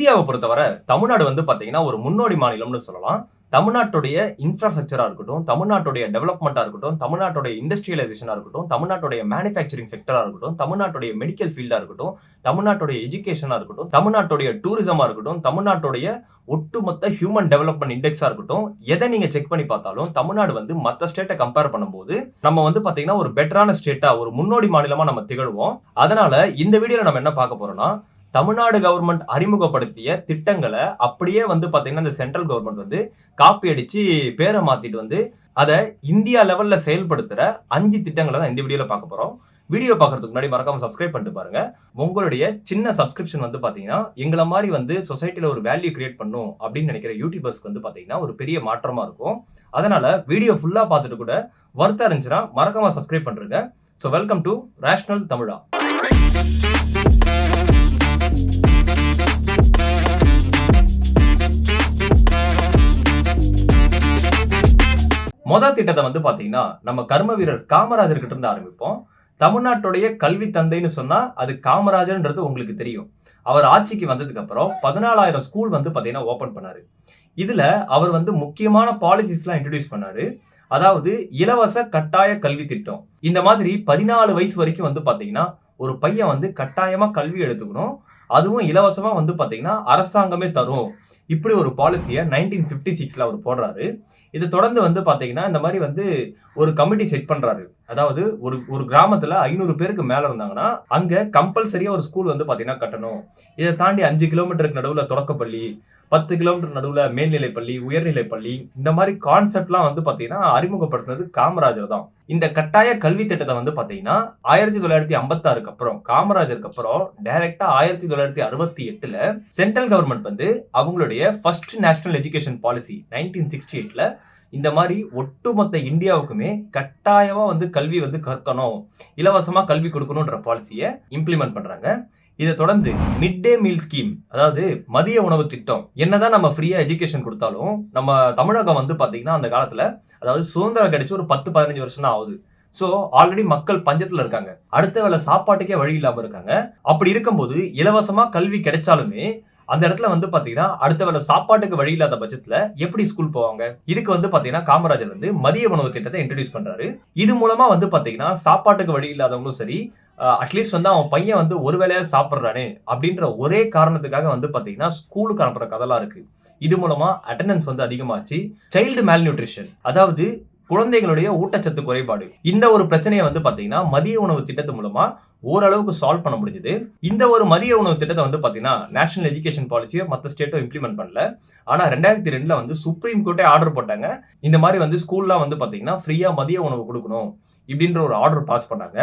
இந்தியாவை பொறுத்தவரை தமிழ்நாடு வந்து பாத்தீங்கன்னா ஒரு முன்னோடி மாநிலம்னு சொல்லலாம். தமிழ்நாட்டுடைய இன்ஃப்ராஸ்ட்ரக்சரா இருக்கட்டும், தமிழ்நாட்டுடைய டெவலப்மெண்ட்டா இருக்கட்டும், தமிழ்நாட்டுடைய இண்டஸ்ட்ரியலைசேஷனா இருக்கட்டும், தமிழ்நாட்டுடைய மேனுஃபேக்சரிங் செக்டரா இருக்கட்டும், தமிழ்நாட்டுடைய மெடிக்கல் ஃபீல்டா இருக்கட்டும், தமிழ்நாட்டுடைய எஜுகேஷனா இருக்கட்டும், தமிழ்நாட்டுடைய டூரிசமா இருக்கட்டும், தமிழ்நாட்டுடைய ஒட்டுமொத்த ஹியூமன் டெவலப்மெண்ட் இண்டெக்ஸா இருக்கட்டும், எதை நீங்க செக் பண்ணி பார்த்தாலும் தமிழ்நாடு வந்து மத்த ஸ்டேட்டை கம்பேர் பண்ணும்போது நம்ம வந்து பாத்தீங்கன்னா ஒரு பெட்டரான ஸ்டேட்டா, ஒரு முன்னோடி மாநிலமா நம்ம திகழ்வோம். அதனால இந்த வீடியோல நம்ம என்ன பார்க்க போறோம்னா, தமிழ்நாடு கவர்மெண்ட் அறிமுகப்படுத்திய திட்டங்களை அப்படியே வந்து பாத்தீங்கன்னா இந்த சென்ட்ரல் கவர்மெண்ட் வந்து காப்பி அடிச்சு பேரை மாத்திட்டு வந்து அதை இந்தியா லெவல்ல செயல்படுத்துற 5 திட்டங்களை தான் இந்த வீடியோல பார்க்க போறோம். வீடியோ பார்க்கறதுக்கு முன்னாடி மறக்காம சப்ஸ்கிரைப் பண்ணிட்டு பாருங்க. உங்களுடைய சின்ன சப்ஸ்கிரிப்ஷன் வந்து பாத்தீங்கன்னா எங்களை மாதிரி வந்து சொசைட்டில ஒரு வேல்யூ கிரியேட் பண்ணும் அப்படின்னு நினைக்கிற யூடியூபர்ஸ்க்கு வந்து பாத்தீங்கன்னா ஒரு பெரிய மாற்றமா இருக்கும். அதனால வீடியோ ஃபுல்லா பார்த்துட்டு கூட வருத்தம் இருந்துச்சுன்னா மறக்காம சப்ஸ்கிரைப் பண்றீங்க. ஸோ வெல்கம் டு ரேஷனல் தமிழா. முதல் திட்டத்தை வந்து பாத்தீங்கன்னா நம்ம கர்ம வீரர் காமராஜர் கிட்ட இருந்து ஆரம்பிப்போம். தமிழ்நாட்டுடைய கல்வி தந்தைன்னு சொன்னா அது காமராஜர்ன்றது உங்களுக்கு தெரியும். அவர் ஆட்சிக்கு வந்ததுக்கு அப்புறம் 14,000 ஸ்கூல் வந்து பாத்தீங்கன்னா ஓபன் பண்ணாரு. இதுல அவர் வந்து முக்கியமான பாலிசிஸ் எல்லாம் இன்ட்ரோடியூஸ் பண்ணாரு. அதாவது இலவச கட்டாய கல்வி திட்டம். இந்த மாதிரி 14 வயசு வரைக்கும் வந்து பாத்தீங்கன்னா ஒரு பையன் வந்து கட்டாயமா கல்வி எடுத்துக்கணும், அதுவும் இலவசமா வந்து பாத்தீங்கன்னா அரசாங்கமே தரும். இப்படி ஒரு பாலிசியை 1956ல அவர் போடுறாரு. இதை தொடர்ந்து வந்து பாத்தீங்கன்னா இந்த மாதிரி வந்து ஒரு கமிட்டி செட் பண்றாரு. அதாவது ஒரு கிராமத்துல 500 பேருக்கு மேல இருந்தாங்கன்னா அங்க கம்பல்சரியா ஒரு ஸ்கூல் வந்து பாத்தீங்கன்னா கட்டணும். இதை தாண்டி 5 கிலோமீட்டருக்கு நடுவுல தொடக்கப்பள்ளி, 10 கிலோமீட்டர் நடுவுல மேல்நிலைப்பள்ளி, உயர்நிலைப்பள்ளி, இந்த மாதிரி கான்செப்ட்லாம் வந்து பாத்தீங்கன்னா அறிமுகப்படுத்தினது காமராஜர் தான். இந்த கட்டாய கல்வி திட்டத்தை வந்து பாத்தீங்கன்னா 1956க்கு அப்புறம், காமராஜருக்கு அப்புறம் டைரக்டா 1968ல சென்ட்ரல் கவர்மெண்ட் வந்து அவங்களுடைய ஃபர்ஸ்ட் நேஷனல் எஜுகேஷன் பாலிசி 1968ல இந்த மாதிரி ஒட்டுமொத்த இந்தியாவுக்குமே கட்டாயமா வந்து கல்வி வந்து கற்கணும், இலவசமா கல்வி கொடுக்கணும்ன்ற பாலிசியை இம்ப்ளிமெண்ட் பண்றாங்க. இதை தொடர்ந்து மிட் டே மீல் ஸ்கீம், அதாவது மதிய உணவு திட்டம். என்னதான் நம்ம ஃப்ரீயா எஜுகேஷன் கொடுத்தாலும் நம்ம தமிழகம் வந்து பாத்தீங்கன்னா அந்த காலத்துல, அதாவது சுதந்திரம் கிடைச்சு ஒரு 10-15 வருஷம் தான் ஆகுது. சோ ஆல்ரெடி மக்கள் பஞ்சத்துல இருக்காங்க, அடுத்த வேளை சாப்பாட்டுக்கே வழி இல்லாம இருக்காங்க. அப்படி இருக்கும்போது இலவசமா கல்வி கிடைச்சாலுமே அந்த இடத்துல வந்து பாத்தீங்கன்னா அடுத்த வேளை சாப்பாட்டுக்கு வழி இல்லாத பட்சத்துல எப்படி ஸ்கூல் போவாங்க? இதுக்கு வந்து பாத்தீங்கன்னா காமராஜர் வந்து மதிய உணவு திட்டத்தை இன்ட்ரோடியூஸ் பண்றாரு. இது மூலமா வந்து பாத்தீங்கன்னா சாப்பாட்டுக்கு வழி இல்லாதவங்களும் சரி, அட்லீஸ்ட் வந்து அவன் பையன் வந்து ஒரு வேளையா சாப்பிடுறானே அப்படின்ற ஒரே காரணத்துக்காக வந்து பாத்தீங்கன்னா ஸ்கூலுக்கு அனுப்புற கதெல்லாம் இருக்கு. இது மூலமா அட்டெண்டன்ஸ் வந்து அதிகமாச்சு. சைல்டு மேல்நியூட்ரிஷன், அதாவது குழந்தைகளுடைய ஊட்டச்சத்து குறைபாடு, இந்த ஒரு பிரச்சனையை வந்து பாத்தீங்கன்னா மதிய உணவு திட்டத்து மூலமா ஓரளவுக்கு சால்வ் பண்ண முடிஞ்சது. இந்த ஒரு மதிய உணவு திட்டத்தை வந்து பாத்தீங்கன்னா நேஷனல் எஜுகேஷன் பாலிசியை மற்ற ஸ்டேட்டும் இம்ப்ளிமெண்ட் பண்ணல. ஆனா 2002ல வந்து சுப்ரீம் கோர்ட்டே ஆர்டர் போட்டாங்க, இந்த மாதிரி வந்து ஸ்கூல்லாம் வந்து பாத்தீங்கன்னா ஃப்ரீயா மதிய உணவு கொடுக்கணும் இப்படின்ற ஒரு ஆர்டர் பாஸ் பண்ணாங்க.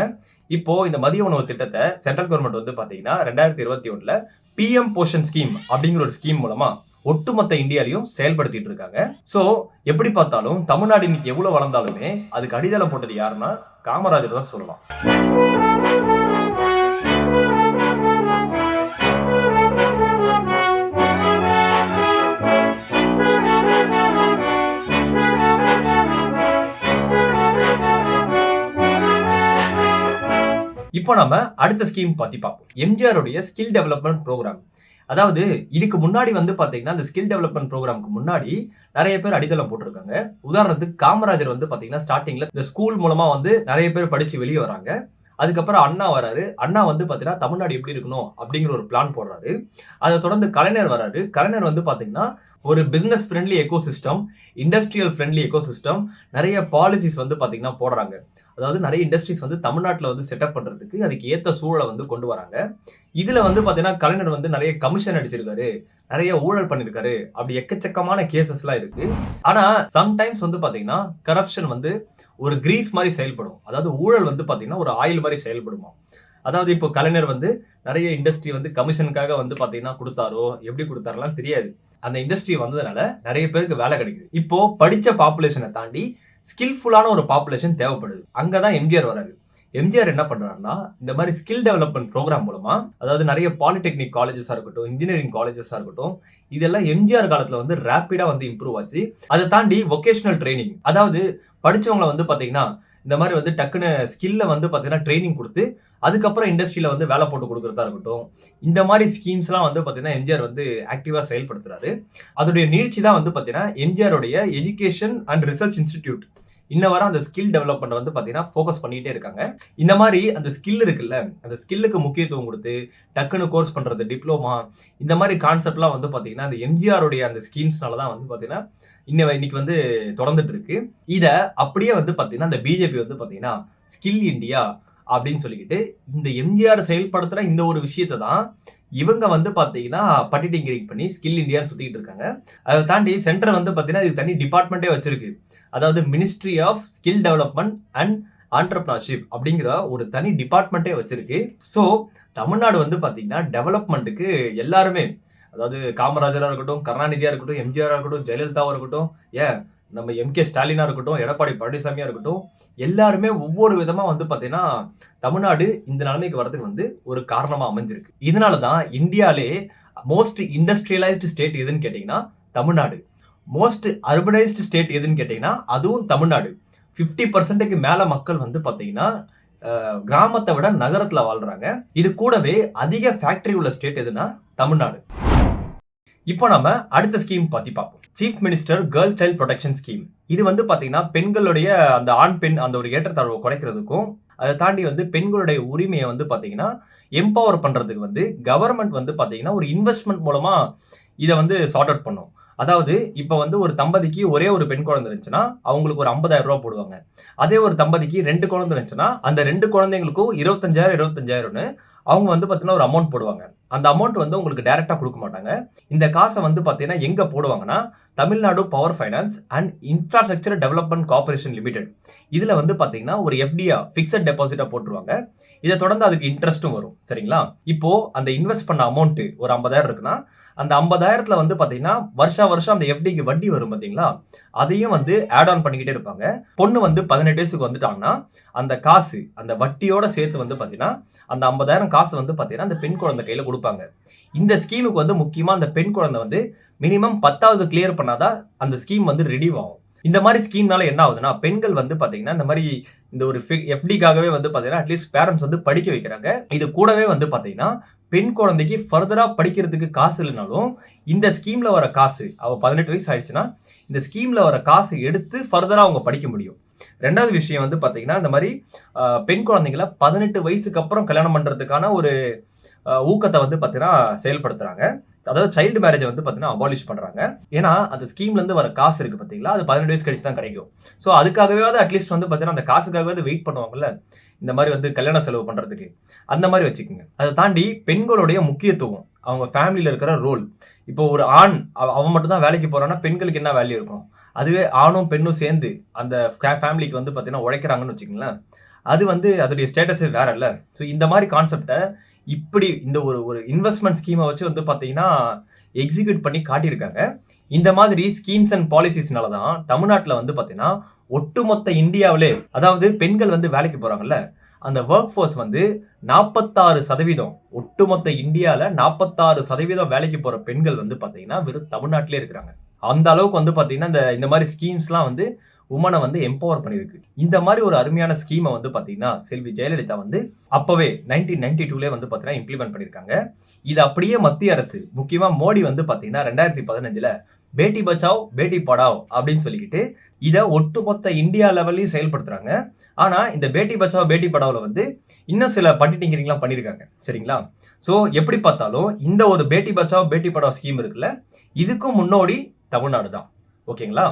இப்போ இந்த மதிய உணவு திட்டத்தை சென்ட்ரல் கவர்மெண்ட் வந்து பாத்தீங்கன்னா 2021ல பிஎம் போஷன் ஸ்கீம் அப்படிங்கிற ஒரு ஸ்கீம் மூலமா ஒட்டுமொத்த இந்தியாலையும் செயல்படுத்திட்டு இருக்காங்க. சோ எப்படி பார்த்தாலும் தமிழ்நாடு இன்னைக்கு எவ்வளவு வளர்ந்தாலுமே அதுக்கு அடித்தளம் போட்டது யாருன்னா காமராஜர் தான் சொல்லலாம். இப்போ நம்ம அடுத்த ஸ்கீம் பத்தி பார்ப்போம். எம்ஜிஆருடைய ஸ்கில் டெவலப்மெண்ட் ப்ரோக்ராம். அதாவது இதுக்கு முன்னாடி வந்து பாத்தீங்கன்னா இந்த ஸ்கில் டெவலப்மெண்ட் ப்ரோக்ராமுக்கு முன்னாடி நிறைய பேர் அடித்தளம் போட்டிருக்காங்க. உதாரணத்துக்கு காமராஜர் வந்து பாத்தீங்கன்னா ஸ்டார்டிங்ல இந்த ஸ்கூல் மூலமா வந்து நிறைய பேர் படிச்சு வெளியே வராங்க. அதுக்கப்புறம் அண்ணா வராரு. அண்ணா வந்து பாத்தீங்கன்னா தமிழ்நாடு எப்படி இருக்கணும் அப்படிங்கிற ஒரு பிளான் போடுறாரு. அதை தொடர்ந்து கலைஞர் வராரு. கலைஞர் வந்து பாத்தீங்கன்னா ஒரு business friendly ecosystem, industrial friendly ecosystem, நிறைய பாலிசிஸ் வந்து பாத்தீங்கன்னா போடுறாங்க. அதாவது நிறைய இண்டஸ்ட்ரீஸ் வந்து தமிழ்நாட்டில் வந்து செட்டப் பண்றதுக்கு அதுக்கு ஏத்த சூழலை வந்து கொண்டு வராங்க. இதுல வந்து பாத்தீங்கன்னா கலைஞர் வந்து நிறைய கமிஷன் அடிச்சிருக்காரு, நிறைய ஊழல் பண்ணிருக்காரு, அப்படி எக்கச்சக்கமான கேசஸ் எல்லாம் இருக்கு. ஆனா சம்டைம்ஸ் வந்து பாத்தீங்கன்னா கரப்ஷன் வந்து ஒரு கிரீஸ் மாதிரி செயல்படும். அதாவது ஊழல் வந்து பாத்தீங்கன்னா ஒரு ஆயில் மாதிரி செயல்படுமா. அதாவது இப்போ கலைஞர் வந்து நிறைய இண்டஸ்ட்ரி வந்து கமிஷனுக்காக வந்து பாத்தீங்கன்னா கொடுத்தாரோ எப்படி கொடுத்தாரெல்லாம் தெரியாது. அந்த இண்டஸ்ட்ரி வந்ததுனால நிறைய பேருக்கு வேலை கிடைக்குது. இப்போ படிச்ச பாப்புலேஷனை தாண்டி ஸ்கில்ஃபுல்லான ஒரு பாப்புலேஷன் தேவைப்படுது. அங்கதான் எம்ஜிஆர் வராரு. எம்ஜிஆர் என்ன பண்றாருன்னா இந்த மாதிரி ஸ்கில் டெவலப்மெண்ட் ப்ரோக்ராம் மூலமா, அதாவது நிறைய பாலிடெக்னிக் காலேஜஸா இருக்கட்டும், இன்ஜினியரிங் காலேஜஸா இருக்கட்டும், இதெல்லாம் எம்ஜிஆர் காலத்துல வந்து ரேப்பிடா வந்து இம்ப்ரூவ் ஆச்சு. அதை தாண்டி வொகேஷனல் ட்ரைனிங், அதாவது படிச்சவங்களை வந்து பாத்தீங்கன்னா இந்த மாதிரி வந்து டக்குன்னு ஸ்கில்ல வந்து பார்த்தீங்கன்னா ட்ரைனிங் கொடுத்து அதுக்கப்புறம் இண்டஸ்ட்ரியில வந்து வேலை போட்டு கொடுக்குறதா இருக்கட்டும். இந்த மாதிரி ஸ்கீம்ஸ்லாம் வந்து பார்த்தீங்கன்னா எம்ஜிஆர் வந்து ஆக்டிவா செயல்படுத்துறாரு. அதோடைய நீட்சி தான் வந்து பார்த்தீங்கன்னா எம்ஜிஆருடைய எஜுகேஷன் அண்ட் ரிசர்ச் இன்ஸ்டிடியூட். இன்ன வர அந்த ஸ்கில் டெவலப்மெண்ட் வந்து பார்த்தீங்கன்னா ஃபோக்கஸ் பண்ணிட்டே இருக்காங்க. இந்த மாதிரி அந்த ஸ்கில் இருக்குல்ல, அந்த ஸ்கில்லுக்கு முக்கியத்துவம் கொடுத்து டக்குன்னு கோர்ஸ் பண்றது, டிப்ளோமா இந்த மாதிரி கான்செப்ட்லாம் வந்து பார்த்தீங்கன்னா அந்த எம்ஜிஆருடைய அந்த ஸ்கீம்ஸ்னால தான் வந்து பார்த்தீங்கன்னா இன்னைக்கு வந்து தொடர்ந்துட்டு இருக்கு. இத அப்படியே வந்து பார்த்தீங்கன்னா இந்த பிஜேபி வந்து பார்த்தீங்கன்னா ஸ்கில் இந்தியா அப்படின்னு சொல்லிக்கிட்டு இந்த எம்ஜிஆர் செயல்படுத்துற இந்த ஒரு விஷயத்தை தான் இவங்க வந்து பார்த்தீங்கன்னா பட்டிட்டிங்கரிங் பண்ணி ஸ்கில் இந்தியான்னு சுத்திட்டு இருக்காங்க. அதை தாண்டி சென்டர் வந்து பார்த்தீங்கன்னா இதுக்கு தனி டிபார்ட்மெண்ட்டே வச்சிருக்கு. அதாவது ministry of skill development and entrepreneurship அப்படிங்கிற ஒரு தனி டிபார்ட்மெண்ட்டே வச்சிருக்கு. ஸோ தமிழ்நாடு வந்து பார்த்தீங்கன்னா டெவலப்மெண்ட்டுக்கு எல்லாருமே, அதாவது காமராஜரா இருக்கட்டும், கருணாநிதியா இருக்கட்டும், எம்ஜிஆரா இருக்கட்டும், ஜெயலலிதாவா இருக்கட்டும், ஏன் நம்ம எம்கே ஸ்டாலினா இருக்கட்டும், எடப்பாடி பழனிசாமியா இருக்கட்டும், எல்லாருமே ஒவ்வொரு விதமா வந்து பார்த்தீங்கன்னா தமிழ்நாடு இந்த நிலைமைக்கு வரதுக்கு வந்து ஒரு காரணமா அமைஞ்சிருக்கு. இதனால தான் இந்தியாலே மோஸ்ட் இண்டஸ்ட்ரியலைஸ்டு ஸ்டேட் எதுன்னு கேட்டீங்கன்னா தமிழ்நாடு. மோஸ்ட் அர்பனைஸ்டு ஸ்டேட் எதுன்னு கேட்டீங்கன்னா அதுவும் தமிழ்நாடு. 50% மேல மக்கள் வந்து பார்த்தீங்கன்னா கிராமத்தை விட நகரத்துல வாழ்றாங்க. இது கூடவே அதிக ஃபேக்டரி உள்ள ஸ்டேட் எதுனா தமிழ்நாடு. இப்போ நம்ம அடுத்த ஸ்கீம் பத்தி பார்ப்போம். Chief minister girl child protection scheme. இது வந்து பாத்தீங்கன்னா பெண்களுடைய அந்த ஆண் பெண் அந்த ஒரு ஏற்றத்தாழ்வை குறைக்கிறதுக்கும், அதை தாண்டி வந்து பெண்களுடைய உரிமையை வந்து பாத்தீங்கன்னா எம்பவர் பண்றதுக்கு வந்து கவர்மெண்ட் வந்து பாத்தீங்கன்னா ஒரு இன்வெஸ்ட்மெண்ட் மூலமா இதை வந்து சார்ட் அவுட் பண்ணும். அதாவது இப்ப வந்து ஒரு தம்பதிக்கு ஒரே ஒரு பெண் குழந்தை இருந்துச்சுன்னா அவங்களுக்கு ஒரு 50,000 ரூபாய் போடுவாங்க. அதே ஒரு தம்பதிக்கு 2 குழந்தை இருந்துச்சுன்னா அந்த 2 குழந்தைங்களுக்கும் 25,000 அவங்க வந்து பாத்தீங்கன்னா ஒரு அமௌண்ட் போடுவாங்க. அந்த அமௌண்ட் வந்து உங்களுக்கு டைரக்டா கொடுக்க மாட்டாங்க. இந்த காசை வந்து பாத்தீங்கன்னா எங்க போடுவாங்கன்னா Tamil Nadu power finance and infrastructure development corporation limited. இதுல வந்து பாத்தீங்கன்னா ஒரு எஃப்டியா பிக்ஸட் டெபாசிட்டா போட்டுருவாங்க. இதை தொடர்ந்து அதுக்கு இன்ட்ரெஸ்ட்டும் வரும். சரிங்களா? இப்போ அந்த இன்வெஸ்ட் பண்ண அமௌண்ட் ஒரு 50,000 இருக்குன்னா அந்த 50,000த்துல வந்து பாத்தீங்கன்னா வருஷம் அந்த எஃப்டிக்கு வட்டி வரும் பாத்தீங்களா, அதையும் வந்து ஆட் ஆன் பண்ணிக்கிட்டே இருப்பாங்க. பொண்ணு வந்து 18 வயசுக்கு வந்துட்டாங்கன்னா அந்த காசு அந்த வட்டியோட சேர்த்து வந்து பாத்தீங்கன்னா அந்த 50,000 காசு வந்து பாத்தீங்கன்னா அந்த பெண் குழந்தை கையில கொடுப்பாங்க. இந்த ஸ்கீமுக்கு வந்து முக்கியமா அந்த பெண் குழந்தை வந்து மினிமம் 10வது கிளியர் பண்ணாதான் அந்த ஸ்கீம் வந்து ரிடியூ ஆகும். இந்த மாதிரி ஸ்கீம்னால என்ன ஆகுதுன்னா பெண்கள் வந்து பாத்தீங்கன்னா இந்த மாதிரி இந்த ஒரு எஃப்டிக்காகவே வந்து பாத்தீங்கன்னா அட்லீஸ்ட் பேரண்ட்ஸ் வந்து படிக்க வைக்கிறாங்க. இது கூடவே வந்து பாத்தீங்கன்னா பெண் குழந்தைக்கு ஃபர்தரா படிக்கிறதுக்கு காசு இல்லைனாலும் இந்த ஸ்கீம்ல வர காசு, அவ 18 வயசு ஆயிடுச்சுன்னா இந்த ஸ்கீம்ல வர காசு எடுத்து ஃபர்தரா அவங்க படிக்க முடியும். ரெண்டாவது விஷயம் வந்து பாத்தீங்கன்னா இந்த மாதிரி பெண் குழந்தைங்களை 18 வயசுக்கு அப்புறம் கல்யாணம் பண்றதுக்கான ஒரு ஊக்கத்தை வந்து பாத்தீங்கன்னா செயல்படுத்துறாங்க. அதாவது சைல்டு மேரேஜ் வந்து பாத்தீங்கன்னா அபாலிஷ் பண்றாங்க. ஏன்னா அந்த ஸ்கீம்ல இருந்து வர காசு இருக்கு பாத்தீங்களா, அது 18 வயசு கழிச்சு தான் கிடைக்கும். சோ அதுக்காகவே அட்லீஸ்ட் வந்து பாத்தீங்கன்னா அந்த காசுக்காகவே வெயிட் பண்ணுவாங்கல்ல, இந்த மாதிரி வந்து கல்யாண செலவு பண்றதுக்கு, அந்த மாதிரி வச்சுக்கோங்க. அதை தாண்டி பெண்களுடைய முக்கியத்துவம், அவங்க ஃபேமிலியில இருக்கிற ரோல். இப்போ ஒரு ஆண் அவன் மட்டும் தான் வேலைக்கு போறான்னா பெண்களுக்கு என்ன வேல்யூ இருக்கும்? அதுவே ஆணும் பெண்ணும் சேர்ந்து அந்த ஃபேமிலிக்கு வந்து பாத்தீங்கன்னா உழைக்கிறாங்கன்னு வச்சுக்கோங்களேன், அது வந்து அதோடைய ஸ்டேட்டஸே வேற இல்ல. ஸோ இந்த மாதிரி கான்செப்டை இப்படி இந்த ஒரு இன்வெஸ்ட்மெண்ட் ஸ்கீமை வச்சு வந்து பாத்தீங்கன்னா எக்ஸிக்யூட் பண்ணி காட்டியிருக்காங்க. இந்த மாதிரி ஸ்கீம்ஸ் அண்ட் பாலிசிஸ்னால தான் தமிழ்நாட்டில் வந்து பாத்தீங்கன்னா ஒட்டுமொத்த இந்தியாவிலே, அதாவது பெண்கள் வந்து வேலைக்கு போறாங்கல்ல, அந்த ஒர்க் ஃபோர்ஸ் வந்து 46%, ஒட்டுமொத்த இந்தியால 46% வேலைக்கு போற பெண்கள் வந்து பாத்தீங்கன்னா வெறும் தமிழ்நாட்டிலே இருக்கிறாங்க. அந்த அளவுக்கு வந்து பாத்தீங்கன்னா இந்த மாதிரி ஸ்கீம்ஸ்லாம் வந்து உமனை வந்து எம்பவர் பண்ணியிருக்கு. இந்த மாதிரி ஒரு அருமையான ஸ்கீமை வந்து பாத்தீங்கன்னா செல்வி ஜெயலலிதா வந்து அப்பவே 1992 வந்து பாத்தீங்கன்னா இம்ப்ளிமெண்ட் பண்ணிருக்காங்க. இது அப்படியே மத்திய அரசு, முக்கியமா மோடி வந்து பாத்தீங்கன்னா 2015 பேட்டி பச்சாவ் பேட்டி படாவ் அப்படின்னு சொல்லிக்கிட்டு இதை ஒட்டுமொத்த இந்தியா லெவல்லையும் செயல்படுத்துறாங்க. ஆனா இந்த பேட்டி பச்சாவ் பேட்டி படாவ்ல வந்து இன்னும் சில பட்டிட்டிங்கரிங்லாம் பண்ணியிருக்காங்க. சரிங்களா? சோ எப்படி பார்த்தாலும் இந்த ஒரு பேட்டி பச்சாவ் பேட்டி படாவ் ஸ்கீம் இருக்குல்ல, இதுக்கும் முன்னோடி தமிழ்நாடு தான். ஓகேங்களா?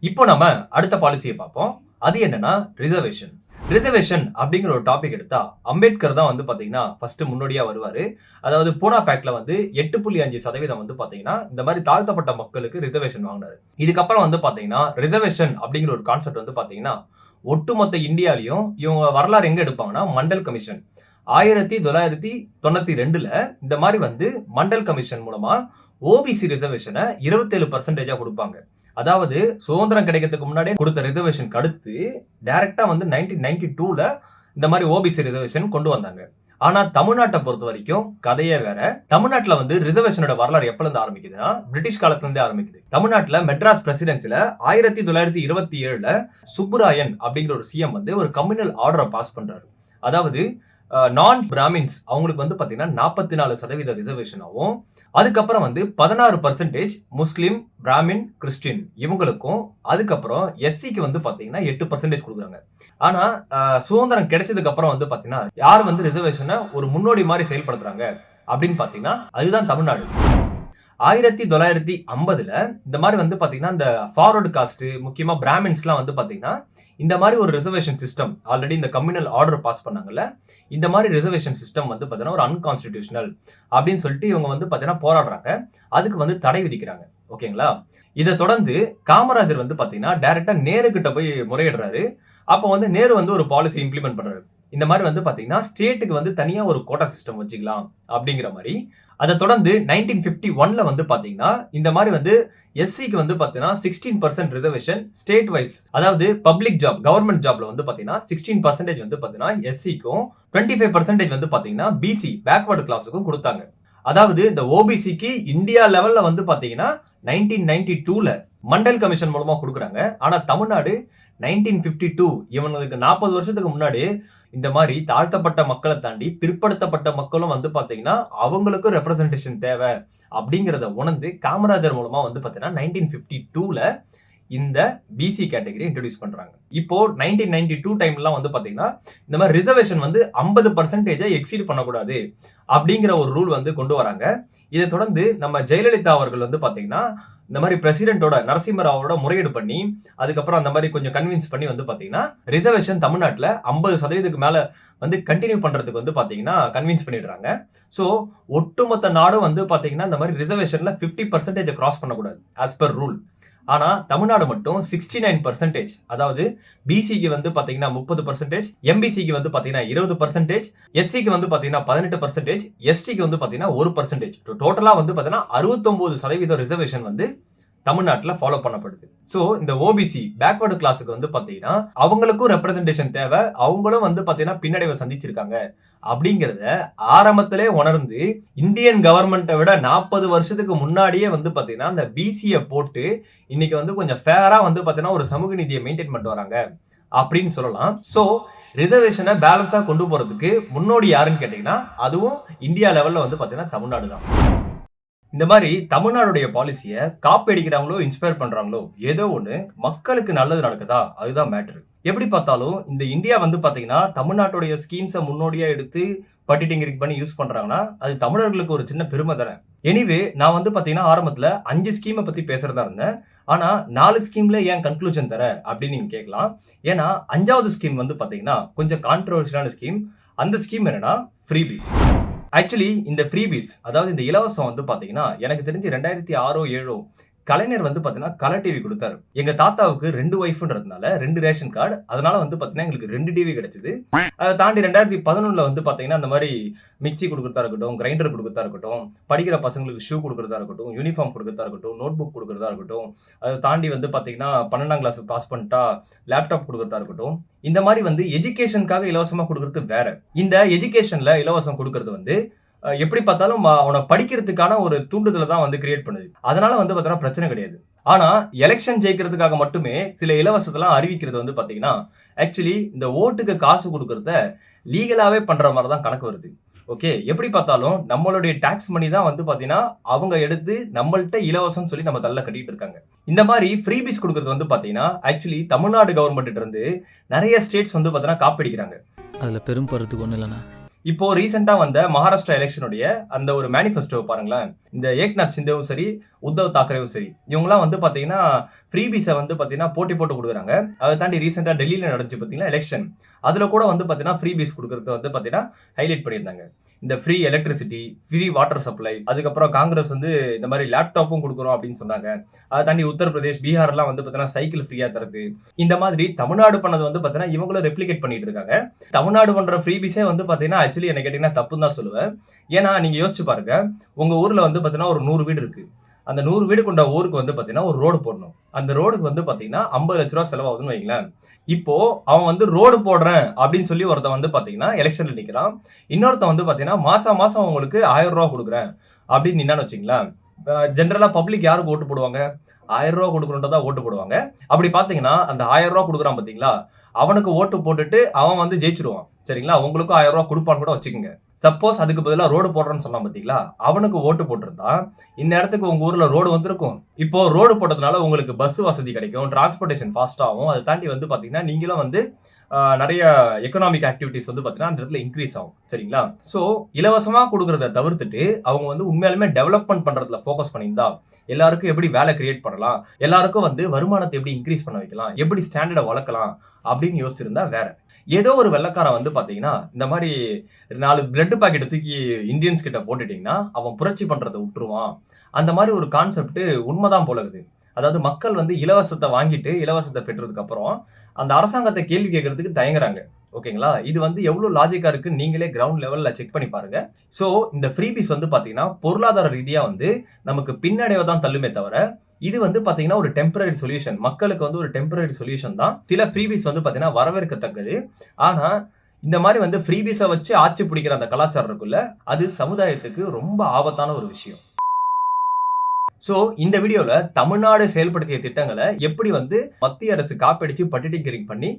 இப்போ நம்ம அடுத்த பாலிசியை பார்ப்போம். அது என்னன்னா ரிசர்வேஷன். ரிசர்வேஷன் அப்படிங்கிற ஒரு டாபிக் எடுத்தா அம்பேத்கர் தான் வந்து பாத்தீங்கன்னா ஃபர்ஸ்ட் முன்னோடியா வருவாரு. அதாவது பூனா பேக்ல வந்து 8.5% வந்து பாத்தீங்கன்னா இந்த மாதிரி தாழ்த்தப்பட்ட மக்களுக்கு ரிசர்வேஷன் வாங்கினாரு. இதுக்கப்புறம் வந்து பாத்தீங்கன்னா ரிசர்வேஷன் அப்படிங்கிற ஒரு கான்செப்ட் வந்து பாத்தீங்கன்னா ஒட்டுமொத்த இந்தியாலையும் இவங்க வரலாறு எங்க எடுப்பாங்கன்னா மண்டல் கமிஷன் 1992 இந்த மாதிரி வந்து மண்டல் கமிஷன் மூலமா ஓபிசி ரிசர்வேஷனை 27% கொடுப்பாங்க. அதாவது சுதந்திரம் கிடைக்கிறதுக்கு முன்னாடியே கொடுத்த ரிசர்வேஷன் அடுத்து டைரக்டா வந்து 1992 இந்த மாதிரி ஓபிசி ரிசர்வேஷன் கொண்டு வந்தாங்க. ஆனா தமிழ்நாட்டை பொறுத்த வரைக்கும் கதையே வேற. தமிழ்நாட்டுல வந்து ரிசர்வேஷனோட வரலாறு எப்பல இருந்து ஆரம்பிக்குதுன்னா பிரிட்டிஷ் காலத்துல இருந்தே ஆரம்பிக்குது. தமிழ்நாட்டுல மெட்ராஸ் பிரசிடென்சில 1927ல சுப்புராயன் அப்படிங்கிற ஒரு சிஎம் வந்து ஒரு கம்யூனல் ஆர்டரை பாஸ் பண்றாரு. அதாவது நான் பிராமின்ஸ் அவங்களுக்கு வந்து பாத்தீங்கன்னா 44% ரிசர்வேஷன் ஆகும். அதுக்கப்புறம் வந்து 16% முஸ்லிம், பிராமின், கிறிஸ்டின் இவங்களுக்கும், அதுக்கப்புறம் எஸ்சிக்கு வந்து பாத்தீங்கன்னா 8% கொடுக்குறாங்க. ஆனா சுதந்திரம் கிடைச்சதுக்கு அப்புறம் வந்து பாத்தீங்கன்னா யார் வந்து ரிசர்வேஷனை ஒரு முன்னோடி மாதிரி செயல்படுத்துறாங்க அப்படின்னு பாத்தீங்கன்னா அதுதான் தமிழ்நாடு. 1950ல இந்த மாதிரி வந்து பாத்தீங்கன்னா இந்த ஃபார்வர்டு காஸ்ட் முக்கியமா பிராமின்ஸ்லாம் வந்து பாத்தீங்கன்னா இந்த மாதிரி ஒரு ரிசர்வேஷன் சிஸ்டம் ஆல்ரெடி இந்த கம்யூனல் ஆர்டர் பாஸ் பண்ணாங்கல்ல, இந்த மாதிரி ரிசர்வேஷன் சிஸ்டம் வந்து பாத்தீங்கன்னா ஒரு அன்கான்ஸ்டிடியூஷனல் அப்படின்னு சொல்லிட்டு இவங்க வந்து பாத்தீங்கன்னா போராடுறாங்க. அதுக்கு வந்து தடை விதிக்கிறாங்க. ஓகேங்களா? இதை தொடர்ந்து காமராஜர் வந்து பாத்தீங்கன்னா டைரக்டா நேரு கிட்ட போய் முறையிடுறாரு. அப்போ வந்து நேரு வந்து ஒரு பாலிசி இம்ப்ளிமெண்ட் பண்றாரு. இந்த மாதிரி வந்து பாத்தீங்கன்னா ஸ்டேட்டுக்கு வந்து தனியா ஒரு கோட்டா சிஸ்டம் வச்சுக்கலாம் அப்படிங்கிற மாதிரி. அதை தொடர்ந்து 1951ல வந்து பாத்தீங்கன்னா இந்த மாதிரி வந்து எஸ்சிக்கு வந்து பாத்தீங்கன்னா 16% ரிசர்வேஷன் ஸ்டேட் வைஸ், அதாவது பப்ளிக் ஜாப் கவர்மெண்ட் ஜாப்ல வந்து பாத்தீங்கன்னா 16% வந்து பாத்தீங்கன்னா எஸ்சிக்கும் 25% வந்து பாத்தீங்கன்னா பிசி பேக்வர்டு கிளாஸுக்கும் கொடுத்தாங்க. அதாவது இந்த ஓபிசிக்கு இந்தியா லெவல்ல வந்து பாத்தீங்கன்னா 1992ல மண்டல் கமிஷன் மூலமா கொடுக்குறாங்க. ஆனா தமிழ்நாடு 1952 இவங்களுக்கு 40 வருஷத்துக்கு முன்னாடி இந்த மாதிரி தாழ்த்தப்பட்ட மக்களை தாண்டி பிற்படுத்தப்பட்ட மக்களும் வந்து பாத்தீங்கன்னா அவங்களுக்கும் ரெப்ரசன்டேஷன் தேவை அப்படிங்கறத உணர்ந்து காமராஜர் மூலமா வந்து பாத்தீங்கன்னா 1952ல இந்த பிசி கேட்டகரி இன்ட்ரோடியூஸ் பண்றாங்க. இப்போ 1992 டைம்லாம் வந்து பாத்தீங்கன்னா இந்த மாதிரி ரிசர்வேஷன் வந்து 50% எக்ஸீட் பண்ணக்கூடாது அப்படிங்கிற ஒரு ரூல் வந்து கொண்டு வராங்க. இதை தொடர்ந்து நம்ம ஜெயலலிதா அவர்கள் வந்து பாத்தீங்கன்னா இந்த மாதிரி பிரசிடென்டோட நரசிம்மராவோட முறையீடு பண்ணி அதுக்கப்புறம் அந்த மாதிரி கொஞ்சம் கன்வின்ஸ் பண்ணி வந்து பாத்தீங்கன்னா ரிசர்வேஷன் தமிழ்நாட்டுல 50% மேல வந்து கண்டினியூ பண்றதுக்கு வந்து பாத்தீங்கன்னா கன்வின்ஸ் பண்ணிடுறாங்க. சோ ஒட்டுமொத்த நாடும் வந்து பாத்தீங்கன்னா இந்த மாதிரி ரிசர்வேஷன்ல 50% கிராஸ் பண்ணக்கூடாது ஆஸ் பர் ரூல். ஆனா தமிழ்நாடு மட்டும் 69%, அதாவது பிசிக்கு வந்து பாத்தீங்கன்னா 30%, எம்பிசிக்கு வந்து பாத்தீங்கன்னா 20%, எஸ்சிக்கு வந்து பாத்தீங்கன்னா 18%, எஸ்டிக்கு வந்து பாத்தீங்கன்னா 1%. டோட்டலா வந்து பாத்தீங்கன்னா 69% ரிசர்வேஷன் வந்து தமிழ்நாட்டுல ஃபாலோ பண்ணப்படுது. சோ இந்த ஓபிசி பேக்வர்டு கிளாஸுக்கு வந்து பாத்தீங்கன்னா அவங்களுக்கும் ரெப்ரசன்டேஷன் தேவை, அவங்களும் வந்து பாத்தீங்கன்னா பின்னடைவை சந்திச்சிருக்காங்க அப்படிங்கறத ஆரம்பத்திலே உணர்ந்து இந்தியன் கவர்மெண்ட்டை விட 40 வருஷத்துக்கு முன்னாடியே வந்து பாத்தீங்கன்னா அந்த பிசிய போட்டு இன்னைக்கு வந்து கொஞ்சம் ஃபேரா வந்து பாத்தீங்கன்னா ஒரு சமூக நீதியை மெயின்டைன் பண்ணிட்டு வராங்க அப்படின்னு சொல்லலாம். சோ ரிசர்வேஷனை பேலன்ஸா கொண்டு போறதுக்கு முன்னோடி யாருன்னு கேட்டீங்கன்னா அதுவும் இந்தியா லெவல்ல வந்து பாத்தீங்கன்னா தமிழ்நாடு தான். இந்த மாதிரி தமிழ்நாடுடைய பாலிசியை காப்பி அடிக்கிறாங்களோ இன்ஸ்பயர் பண்றாங்களோ ஏதோ ஒண்ணு மக்களுக்கு நல்லது நடக்குதா அதுதான் மேட்டர். எப்படி பார்த்தாலும் இந்த இந்தியா வந்து பாத்தீங்கன்னா தமிழ்நாட்டுடைய ஸ்கீம்ஸை முன்னோடியா எடுத்து பட்டிட்டிங்கரிங் பண்ணி யூஸ் பண்றாங்கன்னா அது தமிழர்களுக்கு ஒரு சின்ன பெருமை தானே. எனிவே நான் வந்து பாத்தீங்கன்னா ஆரம்பத்துல 5 ஸ்கீமை பத்தி பேசுறதா இருந்தேன். ஆனா 4 ஸ்கீம்ல ஏன் கன்க்ளூஷன் தர அப்படின்னு நீங்க கேட்கலாம். ஏன்னா 5வது ஸ்கீம் வந்து பாத்தீங்கன்னா கொஞ்சம் கான்ட்ரோவர்ஷியலான ஸ்கீம். அந்த ஸ்கீம் என்னன்னா ஃப்ரீபீஸ். ஆக்சுவலி இந்த ஃப்ரீபீஸ் அதாவது இந்த இலவசம் வந்து பாத்தீங்கன்னா எனக்கு தெரிஞ்சு 2006-07 கலைஞர் வந்து பாத்தீங்கன்னா கலர் டிவி கொடுத்தாரு. எங்க தாத்தாவுக்கு 2 ஒய்ஃப்ன்றதுனால 2 ரேஷன் கார்டு, அதனால வந்து பாத்தீங்கன்னா எங்களுக்கு 2 டிவி கிடைச்சது. அதை தாண்டி 2011ல வந்து பாத்தீங்கன்னா இந்த மாதிரி மிக்சி கொடுக்கறதா இருக்கட்டும், கிரைண்டர் கொடுக்கறதா இருக்கட்டும், படிக்கிற பசங்களுக்கு ஷூ கொடுக்கறதா இருக்கட்டும், யூனிஃபார்ம் கொடுக்கறதா இருக்கட்டும், நோட் புக் கொடுக்கறதா இருக்கட்டும், அதை தாண்டி வந்து பாத்தீங்கன்னா 12ஆம் கிளாஸ் பாஸ் பண்ணிட்டா லேப்டாப் கொடுக்கறதா இருக்கட்டும், இந்த மாதிரி வந்து எஜுகேஷனுக்காக இலவசமா கொடுக்கறது வேற. இந்த எஜுகேஷன்ல இலவசம் கொடுக்கறது வந்து எப்படி பார்த்தாலும் அவனை படிக்கிறதுக்கான ஒரு தூண்டுதலை தான் வந்து கிரியேட் பண்ணுது. அதனால வந்து பார்த்தீங்கன்னா பிரச்சனை கிடையாது. ஆனா எலெக்ஷன் ஜெயிக்கிறதுக்காக மட்டுமே சில இலவசத்தெல்லாம் அறிவிக்கிறது வந்து பாத்தீங்கன்னா ஆக்சுவலி இந்த ஓட்டுக்கு காசு கொடுக்கறத லீகலாவே பண்ற மாதிரி தான் கணக்கு வருது. ஓகே, எப்படி பார்த்தாலும் நம்மளுடைய டாக்ஸ் மணி தான் வந்து பாத்தீங்கன்னா அவங்க எடுத்து நம்மள்ட்ட இலவசம் சொல்லி நம்ம தள்ள கட்டிட்டு இருக்காங்க. இந்த மாதிரி ஃப்ரீபீஸ் கொடுக்கறது வந்து பாத்தீங்கன்னா ஆக்சுவலி தமிழ்நாடு கவர்மெண்ட் இருந்து நிறைய ஸ்டேட்ஸ் வந்து பாத்தீங்கன்னா காப்பிடிக்கிறாங்க. அதுல பெரும் பருத்துக்கு ஒண்ணு இல்லைண்ணா. இப்போ ரீசெண்டா வந்த மகாராஷ்டிரா எலெக்ஷனுடைய அந்த ஒரு மேனிஃபெஸ்டோ பாருங்களேன். இந்த ஏக்நாத் சிந்தேவும் சரி, உத்தவ் தாக்கரேவும் சரி, இவங்கலாம் வந்து பாத்தீங்கன்னா ஃப்ரீபீஸை வந்து பாத்தீங்கன்னா போட்டி போட்டு கொடுக்குறாங்க. அதை தாண்டி ரீசெண்டா டெல்லியில நடந்துச்சு பாத்தீங்கன்னா எலெக்ஷன், அதுல கூட வந்து பாத்தீங்கன்னா ஃப்ரீபீஸ் கொடுக்கறது வந்து பாத்தீங்கன்னா ஹைலைட் பண்ணியிருந்தாங்க. இந்த free electricity, free water supply, அதுக்கப்புறம் காங்கிரஸ் வந்து இந்த மாதிரி லேப்டாப்பும் கொடுக்குறோம் அப்படின்னு சொன்னாங்க. அதை தாண்டி உத்தரப்பிரதேஷ், பீகார்லாம் வந்து பாத்தீங்கன்னா சைக்கிள் ஃப்ரீயா தருது. இந்த மாதிரி தமிழ்நாடு பண்ணது வந்து பாத்தீங்கன்னா இவங்களும் ரெப்ளிகேட் பண்ணிட்டு இருக்காங்க. தமிழ்நாடு பண்ற ஃப்ரீபீஸே வந்து பாத்தீங்கன்னா ஆக்சுவலி என்ன கேட்டீங்கன்னா தப்புன்னு தான் சொல்லுவேன். ஏன்னா நீங்க யோசிச்சு பாருங்க, உங்க ஊர்ல வந்து பாத்தீங்கன்னா ஒரு 100 வீடு இருக்கு. அந்த 100 வீடு கொண்ட ஊருக்கு வந்து பாத்தீங்கன்னா ஒரு ரோடு போடணும். அந்த ரோடுக்கு வந்து பாத்தீங்கன்னா 50 லட்ச ரூபா செலவாகுதுன்னு வைங்களேன். இப்போ அவன் வந்து ரோடு போடுறேன் அப்படின்னு சொல்லி ஒருத்தன் வந்து பாத்தீங்கன்னா எலெக்ஷன்ல நிக்கிறான். இன்னொருத்தன் வந்து பாத்தீங்கன்னா மாசம் மாசம் உங்களுக்கு 1000 ரூபா கொடுக்குறேன் அப்படின்னு நின்னான்னு வச்சுங்களேன். ஜென்ரலா பப்ளிக் யாருக்கு ஓட்டு போடுவாங்க? 1000 ரூபா கொடுக்கணுன்றதா ஓட்டு போடுவாங்க. அப்படி பாத்தீங்கன்னா அந்த 1000 ரூபா கொடுக்குறான் பாத்தீங்களா, அவனுக்கு ஓட்டு போட்டுட்டு அவன் வந்து ஜெயிச்சிருவான். சரிங்களா? உங்களுக்கும் 1000 ரூபா கொடுப்பான்னு கூட வச்சுக்கோங்க. சப்போஸ் அதுக்கு பதிலா ரோடு போடுறேன்னு சொன்னான் பாத்தீங்களா, அவனுக்கு ஓட்டு போட்டிருந்தா இந்த இடத்துக்கு உங்க ஊர்ல ரோடு வந்திருக்கும். இப்போ ரோடு போட்டதுனால உங்களுக்கு பஸ் வசதி கிடைக்கும், டிரான்ஸ்போர்டேஷன் ஃபாஸ்ட் ஆகும். அதை தாண்டி வந்து பாத்தீங்கன்னா நீங்களும் வந்து நிறைய எக்கனாமிக் ஆக்டிவிட்டிஸ் வந்து பாத்தீங்கன்னா அந்த இடத்துல இன்க்ரீஸ் ஆகும். சரிங்களா? சோ இலவசமா கொடுக்கறத தவிர்த்துட்டு அவங்க வந்து உண்மையாலுமே டெவலப்மெண்ட் பண்றதுல ஃபோக்கஸ் பண்ணியிருந்தா எல்லாருக்கும் எப்படி வேலை கிரியேட் பண்ணலாம், எல்லாருக்கும் வந்து வருமானத்தை எப்படி இன்க்ரீஸ் பண்ண வைக்கலாம், எப்படி ஸ்டாண்டர்டை வளர்க்கலாம் அப்படின்னு யோசிச்சிருந்தா வேற. ஏதோ ஒரு வெள்ளைக்காரன் வந்து பாத்தீங்கன்னா இந்த மாதிரி 4 பிரெட் பாக்கெட்டை தூக்கி இந்தியன்ஸ் கிட்ட போட்டுட்டீங்கன்னா அவன் புரட்சி பண்றதை விட்டுருவான். அந்த மாதிரி ஒரு கான்செப்ட் உண்மைதான் போல இருக்குது. அதாவது மக்கள் வந்து இலவசத்தை வாங்கிட்டு இலவசத்தை பெற்றதுக்கு அப்புறம் அந்த அரசாங்கத்தை கேள்வி கேட்கறதுக்கு தயங்குறாங்க. ஓகேங்களா? இது வந்து எவ்வளவு லாஜிக்கா இருக்கு நீங்களே கிரவுண்ட் லெவல்ல செக் பண்ணி பாருங்க. சோ இந்த ஃப்ரீபீஸ் வந்து பாத்தீங்கன்னா பொருளாதார ரீதியா வந்து நமக்கு பின்னடைவை தான் தள்ளுமே தவிர இது வந்து பாத்தீங்கன்னா ஒரு டெம்பரரி சொல்யூஷன். மக்களுக்கு வந்து ஒரு டெம்பரரி சொல்யூஷன் தான். சில ஃப்ரீபீஸ் வந்து பாத்தீங்கன்னா வரவேற்கத்தக்கது. ஆனா இந்த மாதிரி வந்து ஃப்ரீபீஸை வச்சு ஆட்சி பிடிக்கிற அந்த கலாச்சாரம் இருக்குல்ல, அது சமுதாயத்துக்கு ரொம்ப ஆபத்தான ஒரு விஷயம். சோ இந்த வீடியோல தமிழ்நாடு செயல்படுத்திய திட்டங்களை எப்படி வந்து மத்திய அரசு காப்பீடிச்சு பட்டிட்டிங்கரிங் பண்ணி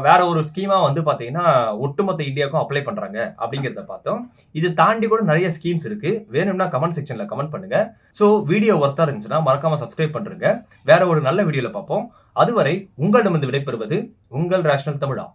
வேற ஒரு ஸ்கீமா வந்து பாத்தீங்கன்னா ஒட்டுமொத்த இந்தியாவுக்கும் அப்ளை பண்றாங்க அப்படிங்கிறத பார்த்தோம். இது தாண்டி கூட நிறைய ஸ்கீம்ஸ் இருக்கு. வேணும்னா கமெண்ட் செக்ஷன்ல கமெண்ட் பண்ணுங்க. சோ வீடியோ ஒர்த்தா இருந்துச்சுன்னா மறக்காம சப்ஸ்கிரைப் பண்றீங்க. வேற ஒரு நல்ல வீடியோல பார்ப்போம். அதுவரை உங்களிடமிருந்து விடைபெறுவது உங்கள் ரேஷனல் தமிழா.